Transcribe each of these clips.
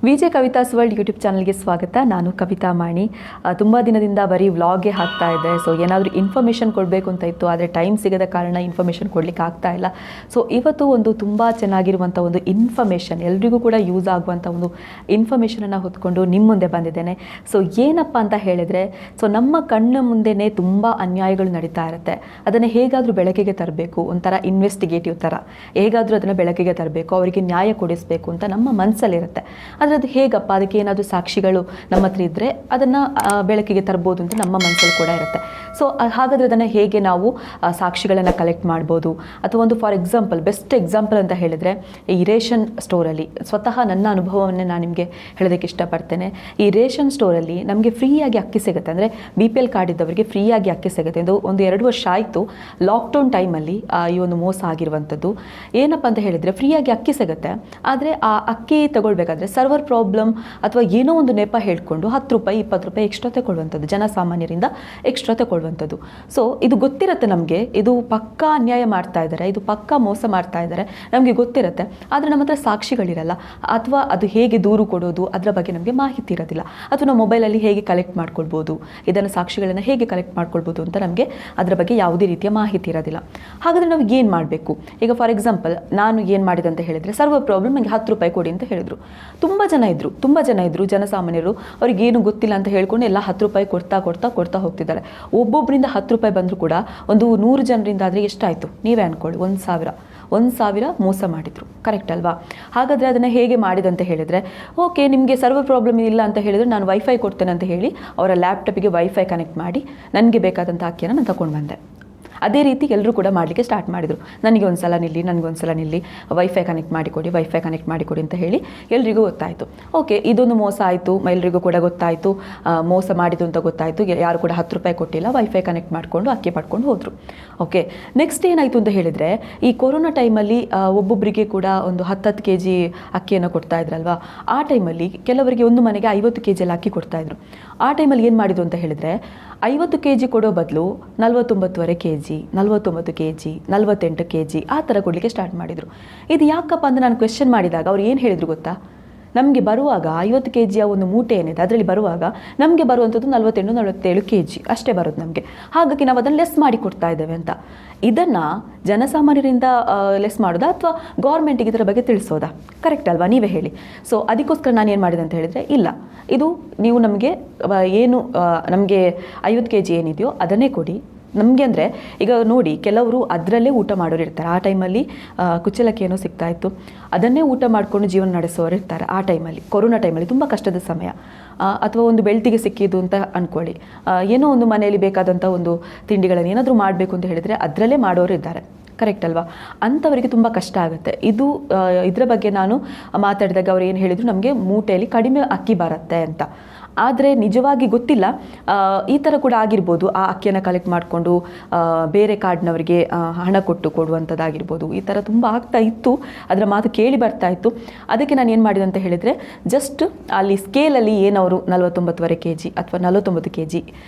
VJ Kavitha's world YouTube ಚಾನಲ್ಗೆ ಸ್ವಾಗತ. ನಾನು ಕವಿತಾ ಮಾಣಿ. ತುಂಬ ದಿನದಿಂದ ಬರೀ ವ್ಲಾಗೇ ಹಾಕ್ತಾ ಇದ್ದೆ. ಸೊ ಏನಾದರೂ ಇನ್ಫಾರ್ಮೇಷನ್ ಕೊಡಬೇಕು ಅಂತ ಇತ್ತು, ಆದರೆ ಟೈಮ್ ಸಿಗದ ಕಾರಣ ಇನ್ಫಾರ್ಮೇಷನ್ ಕೊಡಲಿಕ್ಕೆ ಆಗ್ತಾ ಇಲ್ಲ. ಸೊ ಇವತ್ತು ಒಂದು ತುಂಬ ಚೆನ್ನಾಗಿರುವಂಥ ಒಂದು ಇನ್ಫಾರ್ಮೇಷನ್, ಎಲ್ರಿಗೂ ಕೂಡ ಯೂಸ್ ಆಗುವಂಥ ಒಂದು ಇನ್ಫಾರ್ಮೇಷನನ್ನು ಹೊತ್ಕೊಂಡು ನಿಮ್ಮ ಮುಂದೆ ಬಂದಿದ್ದೇನೆ. ಸೊ ಏನಪ್ಪ ಅಂತ ಹೇಳಿದರೆ, ಸೊ ನಮ್ಮ ಕಣ್ಣು ಮುಂದೆನೇ ತುಂಬ ಅನ್ಯಾಯಗಳು ನಡೀತಾ ಇರುತ್ತೆ. ಅದನ್ನು ಹೇಗಾದರೂ ಬೆಳಕಿಗೆ ತರಬೇಕು, ಒಂಥರ ಇನ್ವೆಸ್ಟಿಗೇಟಿವ್ ಥರ ಹೇಗಾದರೂ ಅದನ್ನು ಬೆಳಕಿಗೆ ತರಬೇಕು, ಅವರಿಗೆ ನ್ಯಾಯ ಕೊಡಿಸಬೇಕು ಅಂತ ನಮ್ಮ ಮನಸ್ಸಲ್ಲಿರುತ್ತೆ. ಆದರೆ ಅದು ಹೇಗಪ್ಪ, ಅದಕ್ಕೆ ಏನಾದರೂ ಸಾಕ್ಷಿಗಳು ನಮ್ಮ ಹತ್ರ ಇದ್ದರೆ ಅದನ್ನು ಬೆಳಕಿಗೆ ತರ್ಬೋದು ಅಂತ ನಮ್ಮ ಮನಸ್ಸಲ್ಲಿ ಕೂಡ ಇರುತ್ತೆ. ಸೊ ಹಾಗಾದರೆ ಅದನ್ನು ಹೇಗೆ ನಾವು ಸಾಕ್ಷಿಗಳನ್ನು ಕಲೆಕ್ಟ್ ಮಾಡ್ಬೋದು, ಅಥವಾ ಒಂದು ಫಾರ್ ಎಕ್ಸಾಂಪಲ್, ಬೆಸ್ಟ್ ಎಕ್ಸಾಂಪಲ್ ಅಂತ ಹೇಳಿದರೆ, ಈ ರೇಷನ್ ಸ್ಟೋರಲ್ಲಿ ಸ್ವತಃ ನನ್ನ ಅನುಭವವನ್ನೇ ನಾನು ನಿಮಗೆ ಹೇಳೋದಕ್ಕೆ ಇಷ್ಟಪಡ್ತೇನೆ. ಈ ರೇಷನ್ ಸ್ಟೋರಲ್ಲಿ ನಮಗೆ ಫ್ರೀಯಾಗಿ ಅಕ್ಕಿ ಸಿಗುತ್ತೆ, ಅಂದರೆ BPL ಕಾರ್ಡ್ ಇದ್ದವರಿಗೆ ಫ್ರೀಯಾಗಿ ಅಕ್ಕಿ ಸಿಗುತ್ತೆ. ಇದು ಒಂದು 2 ವರ್ಷ ಆಯಿತು, ಲಾಕ್ಡೌನ್ ಟೈಮಲ್ಲಿ ಈ ಒಂದು ಮೋಸ ಆಗಿರುವಂಥದ್ದು. ಏನಪ್ಪ ಅಂತ ಹೇಳಿದರೆ, ಫ್ರೀಯಾಗಿ ಅಕ್ಕಿ ಸಿಗುತ್ತೆ, ಆದರೆ ಆ ಅಕ್ಕಿ ತಗೊಳ್ಬೇಕಾದ್ರೆ ಸರ್ವರ್ ಪ್ರಾಬ್ಲಮ್ ಅಥವಾ ಏನೋ ಒಂದು ನೆಪ ಹೇಳ್ಕೊಂಡು 10 ರೂಪಾಯಿ 20 ರೂಪಾಯಿ ಎಕ್ಸ್ಟ್ರಾ ತಗೊಳ್ಳುವಂಥದ್ದು, ಜನಸಾಮಾನ್ಯರಿಂದ ಎಕ್ಸ್ಟ್ರಾ ತಗೊಳ್ಳುವಂಥದ್ದು. ಸೊ ಇದು ಗೊತ್ತಿರುತ್ತೆ ನಮಗೆ, ಇದು ಪಕ್ಕಾ ಅನ್ಯಾಯ ಮಾಡ್ತಾ ಇದ್ದಾರೆ, ಇದು ಪಕ್ಕಾ ಮೋಸ ಮಾಡ್ತಾ ಇದ್ದಾರೆ, ನಮಗೆ ಗೊತ್ತಿರುತ್ತೆ. ಆದರೆ ನಮ್ಮ ಹತ್ರ ಸಾಕ್ಷಿಗಳಿರಲ್ಲ, ಅಥವಾ ಅದು ಹೇಗೆ ದೂರು ಕೊಡೋದು ಅದರ ಬಗ್ಗೆ ನಮಗೆ ಮಾಹಿತಿ ಇರೋದಿಲ್ಲ, ಅಥವಾ ನಾವು ಮೊಬೈಲಲ್ಲಿ ಹೇಗೆ ಕಲೆಕ್ಟ್ ಮಾಡ್ಕೊಳ್ಬೋದು, ಇದನ್ನು ಸಾಕ್ಷಿಗಳನ್ನು ಹೇಗೆ ಕಲೆಕ್ಟ್ ಮಾಡ್ಕೊಳ್ಬೋದು ಅಂತ ನಮಗೆ ಅದರ ಬಗ್ಗೆ ಯಾವುದೇ ರೀತಿಯ ಮಾಹಿತಿ ಇರೋದಿಲ್ಲ. ಹಾಗಾದರೆ ನಾವು ಏನು ಮಾಡಬೇಕು? ಈಗ ಫಾರ್ ಎಕ್ಸಾಂಪಲ್ ನಾನು ಏನು ಮಾಡಿದೆ ಅಂತ ಹೇಳಿದರೆ, ಸರ್ವರ್ ಪ್ರಾಬ್ಲಮ್, ನನಗೆ 10 ರೂಪಾಯಿ ಕೊಡಿ ಅಂತ ಹೇಳಿದರು. ತುಂಬ ಜನ ಇದ್ದರು ಜನಸಾಮಾನ್ಯರು, ಅವ್ರಿಗೇನು ಗೊತ್ತಿಲ್ಲ ಅಂತ ಹೇಳ್ಕೊಂಡು ಎಲ್ಲ 10 ರೂಪಾಯಿ ಕೊಡ್ತಾ ಹೋಗ್ತಿದ್ದಾರೆ. ಒಬ್ಬೊಬ್ಬರಿಂದ 10 ರೂಪಾಯಿ ಬಂದರೂ ಕೂಡ ಒಂದು 100 ಜನರಿಂದ ಆದರೆ ಎಷ್ಟಾಯಿತು ನೀವೇ ಅಂದ್ಕೊಳ್ಳಿ, 1,000 ಮೋಸ ಮಾಡಿದರು. ಕರೆಕ್ಟ್ ಅಲ್ವಾ? ಹಾಗಾದರೆ ಅದನ್ನು ಹೇಗೆ ಮಾಡಿದಂತ ಹೇಳಿದರೆ, ಓಕೆ ನಿಮಗೆ ಸರ್ವರ್ ಪ್ರಾಬ್ಲಮ್ ಇಲ್ಲ ಅಂತ ಹೇಳಿದರೆ ನಾನು ವೈಫೈ ಕೊಡ್ತೇನೆ ಅಂತ ಹೇಳಿ ಅವರ ಲ್ಯಾಪ್ಟಾಪಿಗೆ ವೈಫೈ ಕನೆಕ್ಟ್ ಮಾಡಿ ನನಗೆ ಬೇಕಾದಂಥ ಅಕ್ಕಿಯನ್ನು ನಾನು ತಗೊಂಡು ಬಂದೆ. ಅದೇ ರೀತಿ ಎಲ್ಲರೂ ಕೂಡ ಮಾಡಲಿಕ್ಕೆ ಸ್ಟಾರ್ಟ್ ಮಾಡಿದರು. ನನಗೊಂದ್ಸಲ ನಿಲ್ಲಿ ವೈಫೈ ಕನೆಕ್ಟ್ ಮಾಡಿಕೊಡಿ ಅಂತ ಹೇಳಿ ಎಲ್ರಿಗೂ ಗೊತ್ತಾಯಿತು. ಓಕೆ, ಇದೊಂದು ಮೋಸ ಆಯಿತು, ಎಲ್ರಿಗೂ ಕೂಡ ಗೊತ್ತಾಯಿತು, ಮೋಸ ಮಾಡಿದ್ದು ಅಂತ ಗೊತ್ತಾಯಿತು. ಯಾರು ಕೂಡ 10 ರೂಪಾಯಿ ಕೊಟ್ಟಿಲ್ಲ, ವೈಫೈ ಕನೆಕ್ಟ್ ಮಾಡಿಕೊಂಡು ಅಕ್ಕಿ ಪಡ್ಕೊಂಡು ಹೋದರು. ಓಕೆ, ನೆಕ್ಸ್ಟ್ ಏನಾಯಿತು ಅಂತ ಹೇಳಿದರೆ, ಈ ಕೊರೋನಾ ಟೈಮಲ್ಲಿ ಒಬ್ಬೊಬ್ಬರಿಗೆ ಕೂಡ ಒಂದು 10 kg ಅಕ್ಕಿಯನ್ನು ಕೊಡ್ತಾ ಇದ್ರಲ್ವಾ. ಆ ಟೈಮಲ್ಲಿ ಕೆಲವರಿಗೆ ಒಂದು ಮನೆಗೆ 50 kg ಎಲ್ಲ ಅಕ್ಕಿ ಕೊಡ್ತಾಯಿದ್ರು. ಆ ಟೈಮಲ್ಲಿ ಏನು ಮಾಡಿದ್ರು ಅಂತ ಹೇಳಿದರೆ, 50 kg ಕೊಡೋ ಬದಲು 49.5 kg, 49 kg, 48 kg ಆ ಥರ ಕೊಡಲಿಕ್ಕೆ ಸ್ಟಾರ್ಟ್ ಮಾಡಿದರು. ಇದು ಯಾಕಪ್ಪ ಅಂತ ನಾನು ಕ್ವೆಶ್ಚನ್ ಮಾಡಿದಾಗ ಅವ್ರು ಏನು ಹೇಳಿದರು ಗೊತ್ತಾ? ನಮಗೆ ಬರುವಾಗ 50 kg ಒಂದು ಮೂಟೆ ಏನಿದೆ ಅದರಲ್ಲಿ ಬರುವಾಗ ನಮಗೆ ಬರುವಂಥದ್ದು 48-47 kg ಅಷ್ಟೇ ಬರೋದು ನಮಗೆ. ಹಾಗಾಗಿ ನಾವು ಅದನ್ನು ಲೆಸ್ ಮಾಡಿ ಕೊಡ್ತಾ ಇದ್ದೇವೆ ಅಂತ. ಇದನ್ನು ಜನಸಾಮಾನ್ಯರಿಂದ ಲೆಸ್ ಮಾಡೋದಾ ಅಥವಾ ಗೌರ್ಮೆಂಟಿಗೆ ಇದರ ಬಗ್ಗೆ ತಿಳಿಸೋದಾ? ಕರೆಕ್ಟ್ ಅಲ್ವಾ? ನೀವೇ ಹೇಳಿ. ಸೊ ಅದಕ್ಕೋಸ್ಕರ ನಾನು ಏನು ಮಾಡಿದೆ ಅಂತ ಹೇಳಿದರೆ, ಇಲ್ಲ, ಇದು ನೀವು ನಮಗೆ ಏನು ನಮಗೆ 50 kg ಏನಿದೆಯೋ ಅದನ್ನೇ ಕೊಡಿ ನಮಗೆ. ಅಂದರೆ ಈಗ ನೋಡಿ, ಕೆಲವರು ಅದರಲ್ಲೇ ಊಟ ಮಾಡೋರು ಇರ್ತಾರೆ. ಆ ಟೈಮಲ್ಲಿ ಕುಚ್ಚಲಕ್ಕಿ ಏನೋ ಸಿಗ್ತಾಯಿತ್ತು, ಅದನ್ನೇ ಊಟ ಮಾಡಿಕೊಂಡು ಜೀವನ ನಡೆಸೋರು ಇರ್ತಾರೆ. ಆ ಟೈಮಲ್ಲಿ, ಕೊರೋನಾ ಟೈಮಲ್ಲಿ ತುಂಬ ಕಷ್ಟದ ಸಮಯ. ಅಥವಾ ಒಂದು ಬೆಳ್ತಿಗೆ ಸಿಕ್ಕಿದ್ದು ಅಂತ ಅಂದ್ಕೊಳ್ಳಿ, ಏನೋ ಒಂದು ಮನೆಯಲ್ಲಿ ಬೇಕಾದಂಥ ಒಂದು ತಿಂಡಿಗಳನ್ನು ಏನಾದರೂ ಮಾಡಬೇಕು ಅಂತ ಹೇಳಿದರೆ ಅದರಲ್ಲೇ ಮಾಡೋರು ಇದ್ದಾರೆ. ಕರೆಕ್ಟ್ ಅಲ್ವಾ? ಅಂಥವರಿಗೆ ತುಂಬ ಕಷ್ಟ ಆಗುತ್ತೆ. ಇದರ ಬಗ್ಗೆ ನಾನು ಮಾತಾಡಿದಾಗ ಅವ್ರು ಏನು ಹೇಳಿದರು, ನಮಗೆ ಮೂಟೆಯಲ್ಲಿ ಕಡಿಮೆ ಅಕ್ಕಿ ಬರುತ್ತೆ ಅಂತ. ಆದರೆ ನಿಜವಾಗಿ ಗೊತ್ತಿಲ್ಲ, ಈ ಥರ ಕೂಡ ಆಗಿರ್ಬೋದು. ಆ ಅಕ್ಕಿಯನ್ನು ಕಲೆಕ್ಟ್ ಮಾಡಿಕೊಂಡು ಬೇರೆ ಕಾರ್ಡ್ನವರಿಗೆ ಹಣ ಕೊಡುವಂಥದ್ದಾಗಿರ್ಬೋದು. ಈ ಥರ ತುಂಬ ಆಗ್ತಾ ಇತ್ತು, ಅದರ ಮಾತು ಕೇಳಿ ಬರ್ತಾ ಇತ್ತು. ಅದಕ್ಕೆ ನಾನು ಏನು ಮಾಡಿದೆ ಅಂತ ಹೇಳಿದರೆ, ಜಸ್ಟ್ ಅಲ್ಲಿ ಸ್ಕೇಲಲ್ಲಿ ಏನವರು 49.5 kg ಅಥವಾ 49 kg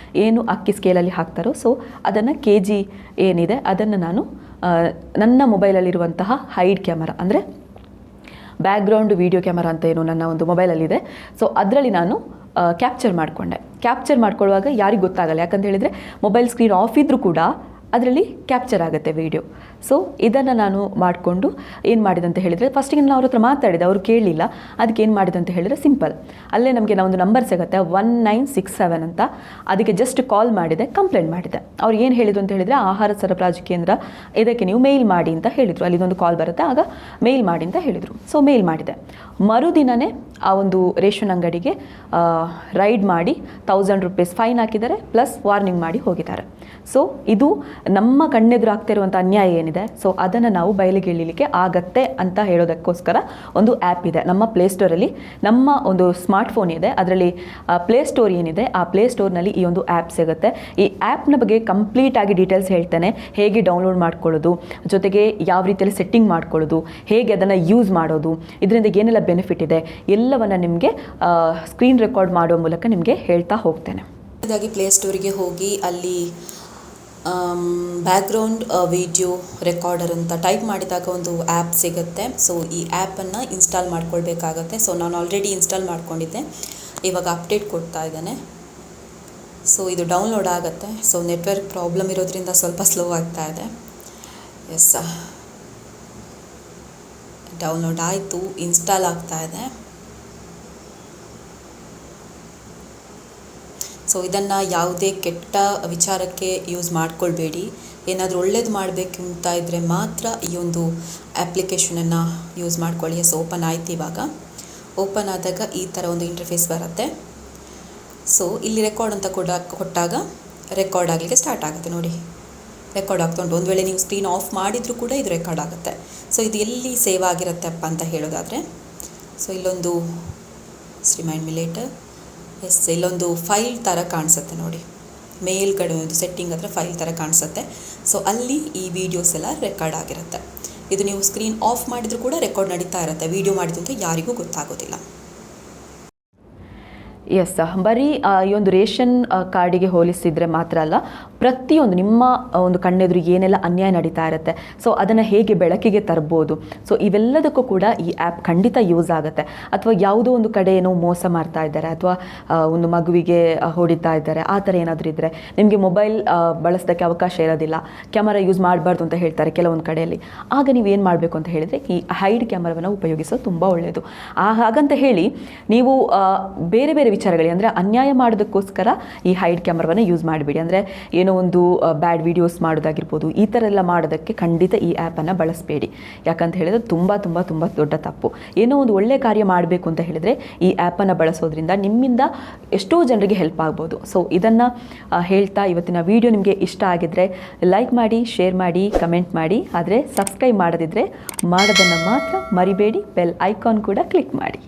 ಏನು ಅಕ್ಕಿ ಸ್ಕೇಲಲ್ಲಿ ಹಾಕ್ತಾರೋ, ಸೊ ಅದನ್ನು kg ಏನಿದೆ ಅದನ್ನು ನಾನು ನನ್ನ ಮೊಬೈಲಲ್ಲಿರುವಂತಹ ಹೈಡ್ ಕ್ಯಾಮರಾ, ಅಂದರೆ ಬ್ಯಾಕ್ಗ್ರೌಂಡ್ ವಿಡಿಯೋ ಕ್ಯಾಮರಾ ಅಂತ ಏನು ನನ್ನ ಒಂದು ಮೊಬೈಲಲ್ಲಿದೆ, ಸೊ ಅದರಲ್ಲಿ ನಾನು ಕ್ಯಾಪ್ಚರ್ ಮಾಡ್ಕೊಳ್ಳುವಾಗ ಯಾರಿಗೆ ಗೊತ್ತಾಗಲ್ಲ. ಯಾಕಂತ ಹೇಳಿದರೆ ಮೊಬೈಲ್ ಸ್ಕ್ರೀನ್ ಆಫ್ ಇದ್ದರೂ ಕೂಡ ಅದರಲ್ಲಿ ಕ್ಯಾಪ್ಚರ್ ಆಗುತ್ತೆ ವಿಡಿಯೋ. ಸೊ ಇದನ್ನು ನಾನು ಮಾಡಿಕೊಂಡು ಏನು ಮಾಡಿದೆ ಅಂತ ಹೇಳಿದರೆ, ಫಸ್ಟಿಗೆ ನಾನು ಅವ್ರ ಹತ್ರ ಮಾತಾಡಿದೆ, ಅವರು ಕೇಳಲಿಲ್ಲ. ಅದಕ್ಕೆ ಏನು ಮಾಡಿದೆ ಅಂತ ಹೇಳಿದರೆ, ಸಿಂಪಲ್ ಅಲ್ಲೇ ನಮಗೆ ಒಂದು ನಂಬರ್ ಸಿಗುತ್ತೆ 1967 ಅಂತ, ಅದಕ್ಕೆ ಜಸ್ಟ್ ಕಾಲ್ ಮಾಡಿದೆ, ಕಂಪ್ಲೇಂಟ್ ಮಾಡಿದೆ. ಅವ್ರು ಏನು ಹೇಳಿದ್ರು ಅಂತ ಹೇಳಿದರೆ, ಆಹಾರ ಸರಬರಾಜು ಕೇಂದ್ರ ಇದಕ್ಕೆ ನೀವು ಮೇಲ್ ಮಾಡಿ ಅಂತ ಹೇಳಿದರು. ಅಲ್ಲಿದೊಂದು ಕಾಲ್ ಬರುತ್ತೆ, ಆಗ ಮೇಲ್ ಮಾಡಿ ಅಂತ ಹೇಳಿದರು. ಸೊ ಮೇಲ್ ಮಾಡಿದೆ. ಮರುದಿನವೇ ಆ ಒಂದು ರೇಷನ್ ಅಂಗಡಿಗೆ ರೈಡ್ ಮಾಡಿ 1000 ರೂಪೀಸ್ ಫೈನ್ ಹಾಕಿದ್ದಾರೆ, ಪ್ಲಸ್ ವಾರ್ನಿಂಗ್ ಮಾಡಿ ಹೋಗಿದ್ದಾರೆ. ಸೊ ಇದು ನಮ್ಮ ಕಣ್ಣೆದುರು ಆಗ್ತಾ ಇರುವಂಥ ಅನ್ಯಾಯ ಏನಿದೆ, ಸೊ ಅದನ್ನು ನಾವು ಬಯಲಿಗೆ ಎಳಿಲಿಕ್ಕೆ ಆಗತ್ತೆ ಅಂತ ಹೇಳೋದಕ್ಕೋಸ್ಕರ ಒಂದು ಆ್ಯಪ್ ಇದೆ ನಮ್ಮ ಪ್ಲೇಸ್ಟೋರಲ್ಲಿ. ನಮ್ಮ ಒಂದು ಸ್ಮಾರ್ಟ್ಫೋನ್ ಇದೆ, ಅದರಲ್ಲಿ ಪ್ಲೇಸ್ಟೋರ್ ಏನಿದೆ, ಆ ಪ್ಲೇಸ್ಟೋರ್ನಲ್ಲಿ ಈ ಒಂದು ಆ್ಯಪ್ ಸಿಗುತ್ತೆ. ಈ ಆ್ಯಪ್ನ ಬಗ್ಗೆ ಕಂಪ್ಲೀಟಾಗಿ ಡೀಟೇಲ್ಸ್ ಹೇಳ್ತೇನೆ, ಹೇಗೆ ಡೌನ್ಲೋಡ್ ಮಾಡ್ಕೊಳ್ಳೋದು, ಜೊತೆಗೆ ಯಾವ ರೀತಿಯಲ್ಲಿ ಸೆಟ್ಟಿಂಗ್ ಮಾಡ್ಕೊಳ್ಳೋದು, ಹೇಗೆ ಅದನ್ನು ಯೂಸ್ ಮಾಡೋದು, ಇದರಿಂದ ಏನೆಲ್ಲ ಬೆನಿಫಿಟ್ ಇದೆ ಎಲ್ಲವನ್ನು ನಿಮಗೆ ಸ್ಕ್ರೀನ್ ರೆಕಾರ್ಡ್ ಮಾಡುವ ಮೂಲಕ ನಿಮಗೆ ಹೇಳ್ತಾ ಹೋಗ್ತೇನೆ. ಪ್ಲೇಸ್ಟೋರಿಗೆ ಹೋಗಿ ಅಲ್ಲಿ ಬ್ಯಾಕ್ಗ್ರೌಂಡ್ ವಿಡಿಯೋ ರೆಕಾರ್ಡರ್ ಅಂತ ಟೈಪ್ ಮಾಡಿದಾಗ ಒಂದು ಆ್ಯಪ್ ಸಿಗುತ್ತೆ. ಸೊ ಈ ಆ್ಯಪನ್ನು ಇನ್ಸ್ಟಾಲ್ ಮಾಡ್ಕೊಳ್ಬೇಕಾಗತ್ತೆ. ಸೊ ನಾನು ಆಲ್ರೆಡಿ ಇನ್ಸ್ಟಾಲ್ ಮಾಡ್ಕೊಂಡಿದ್ದೆ, ಇವಾಗ ಅಪ್ಡೇಟ್ ಕೊಡ್ತಾ ಇದ್ದಾನೆ. ಸೊ ಇದು ಡೌನ್ಲೋಡ್ ಆಗುತ್ತೆ. ಸೊ ನೆಟ್ವರ್ಕ್ ಪ್ರಾಬ್ಲಮ್ ಇರೋದ್ರಿಂದ ಸ್ವಲ್ಪ ಸ್ಲೋ ಆಗ್ತಾ ಇದೆ. ಎಸ್, ಡೌನ್ಲೋಡ್ ಆಯಿತು, ಇನ್ಸ್ಟಾಲ್ ಆಗ್ತಾ ಇದೆ. ಸೊ ಇದನ್ನು ಯಾವುದೇ ಕೆಟ್ಟ ವಿಚಾರಕ್ಕೆ ಯೂಸ್ ಮಾಡ್ಕೊಳ್ಬೇಡಿ. ಏನಾದರೂ ಒಳ್ಳೇದು ಮಾಡಬೇಕು ಅಂತ ಇದ್ದರೆ ಮಾತ್ರ ಈ ಒಂದು ಅಪ್ಲಿಕೇಶನನ್ನು ಯೂಸ್ ಮಾಡ್ಕೊಳ್ಳಿ. ಎಸ್, ಓಪನ್ ಆಯ್ತು. ಇವಾಗ ಓಪನ್ ಆದಾಗ ಈ ಥರ ಒಂದು ಇಂಟರ್ಫೇಸ್ ಬರುತ್ತೆ. ಸೊ ಇಲ್ಲಿ ರೆಕಾರ್ಡ್ ಅಂತ ಕೊಟ್ಟಾಗ ರೆಕಾರ್ಡ್ ಆಗಲಿಕ್ಕೆ ಸ್ಟಾರ್ಟ್ ಆಗುತ್ತೆ. ನೋಡಿ, ರೆಕಾರ್ಡ್ ಆಗ್ತಾ ಉಂಟು. ಒಂದು ವೇಳೆ ನೀವು ಸ್ಕ್ರೀನ್ ಆಫ್ ಮಾಡಿದರೂ ಕೂಡ ಇದು ರೆಕಾರ್ಡ್ ಆಗುತ್ತೆ. ಸೊ ಇದು ಎಲ್ಲಿ ಸೇವ್ ಆಗಿರುತ್ತೆಪ್ಪ ಅಂತ ಹೇಳೋದಾದರೆ, ಸೊ ಇಲ್ಲೊಂದು ರಿಮೈಂಡ್ ಮಿ ಲೇಟರ್. ಎಸ್, ಇಲ್ಲೊಂದು ಫೈಲ್ ಥರ ಕಾಣಿಸುತ್ತೆ ನೋಡಿ, ಮೇಲ್ಗಡೆ ಒಂದು ಸೆಟ್ಟಿಂಗ್ ಹತ್ರ ಫೈಲ್ ಥರ ಕಾಣಿಸುತ್ತೆ. ಸೊ ಅಲ್ಲಿ ಈ ವಿಡಿಯೋಸ್ ಎಲ್ಲ ರೆಕಾರ್ಡ್ ಆಗಿರುತ್ತೆ. ಇದು ನೀವು ಸ್ಕ್ರೀನ್ ಆಫ್ ಮಾಡಿದರೂ ಕೂಡ ರೆಕಾರ್ಡ್ ನಡೀತಾ ಇರುತ್ತೆ. ವಿಡಿಯೋ ಮಾಡಿದ್ದು ಅಂತ ಯಾರಿಗೂ ಗೊತ್ತಾಗೋದಿಲ್ಲ. ಎಸ್, ಬರೀ ಈ ಒಂದು ರೇಷನ್ ಕಾರ್ಡಿಗೆ ಹೋಲಿಸಿದರೆ ಮಾತ್ರ ಅಲ್ಲ, ಪ್ರತಿಯೊಂದು ನಿಮ್ಮ ಒಂದು ಕಣ್ಣೆದುರು ಏನೆಲ್ಲ ಅನ್ಯಾಯ ನಡೀತಾ ಇರುತ್ತೆ, ಸೊ ಅದನ್ನು ಹೇಗೆ ಬೆಳಕಿಗೆ ತರ್ಬೋದು, ಸೊ ಇವೆಲ್ಲದಕ್ಕೂ ಕೂಡ ಈ ಆ್ಯಪ್ ಖಂಡಿತ ಯೂಸ್ ಆಗುತ್ತೆ. ಅಥವಾ ಯಾವುದೋ ಒಂದು ಕಡೆ ಏನೋ ಮೋಸ ಮಾಡ್ತಾ ಇದ್ದಾರೆ, ಅಥವಾ ಒಂದು ಮಗುವಿಗೆ ಹೊಡಿತಾ ಇದ್ದಾರೆ, ಆ ಥರ ಏನಾದರೂ ಇದ್ದರೆ ನಿಮಗೆ ಮೊಬೈಲ್ ಬಳಸೋದಕ್ಕೆ ಅವಕಾಶ ಇರೋದಿಲ್ಲ, ಕ್ಯಾಮರಾ ಯೂಸ್ ಮಾಡಬಾರ್ದು ಅಂತ ಹೇಳ್ತಾರೆ ಕೆಲವೊಂದು ಕಡೆಯಲ್ಲಿ. ಆಗ ನೀವು ಏನು ಮಾಡಬೇಕು ಅಂತ ಹೇಳಿದರೆ ಈ ಹೈಡ್ ಕ್ಯಾಮರಾವನ್ನು ಉಪಯೋಗಿಸೋದು ತುಂಬ ಒಳ್ಳೆಯದು. ಹಾಗಂತ ಹೇಳಿ ನೀವು ಬೇರೆ ಬೇರೆ ವಿಚಾರಗಳಿಗೆ, ಅಂದರೆ ಅನ್ಯಾಯ ಮಾಡೋದಕ್ಕೋಸ್ಕರ ಈ ಹೈಡ್ ಕ್ಯಾಮರಾವನ್ನು ಯೂಸ್ ಮಾಡಿಬಿಡಿ. ಅಂದರೆ ಏನೋ ಒಂದು ಬ್ಯಾಡ್ ವಿಡಿಯೋಸ್ ಮಾಡೋದಾಗಿರ್ಬೋದು, ಈ ಥರ ಎಲ್ಲ ಮಾಡೋದಕ್ಕೆ ಖಂಡಿತ ಈ ಆ್ಯಪನ್ನು ಬಳಸಬೇಡಿ. ಯಾಕಂತ ಹೇಳಿದ್ರೆ ತುಂಬ ತುಂಬ ತುಂಬ ದೊಡ್ಡ ತಪ್ಪು. ಏನೋ ಒಂದು ಒಳ್ಳೆಯ ಕಾರ್ಯ ಮಾಡಬೇಕು ಅಂತ ಹೇಳಿದರೆ ಈ ಆ್ಯಪನ್ನು ಬಳಸೋದ್ರಿಂದ ನಿಮ್ಮಿಂದ ಎಷ್ಟೋ ಜನರಿಗೆ ಹೆಲ್ಪ್ ಆಗ್ಬೋದು. ಸೊ ಇದನ್ನು ಹೇಳ್ತಾ ಇವತ್ತಿನ ವಿಡಿಯೋ ನಿಮಗೆ ಇಷ್ಟ ಆಗಿದ್ದರೆ ಲೈಕ್ ಮಾಡಿ, ಶೇರ್ ಮಾಡಿ, ಕಮೆಂಟ್ ಮಾಡಿ. ಆದರೆ ಸಬ್ಸ್ಕ್ರೈಬ್ ಮಾಡದಿದ್ದರೆ ಮಾಡೋದನ್ನು ಮಾತ್ರ ಮರಿಬೇಡಿ. ಬೆಲ್ ಐಕಾನ್ ಕೂಡ ಕ್ಲಿಕ್ ಮಾಡಿ.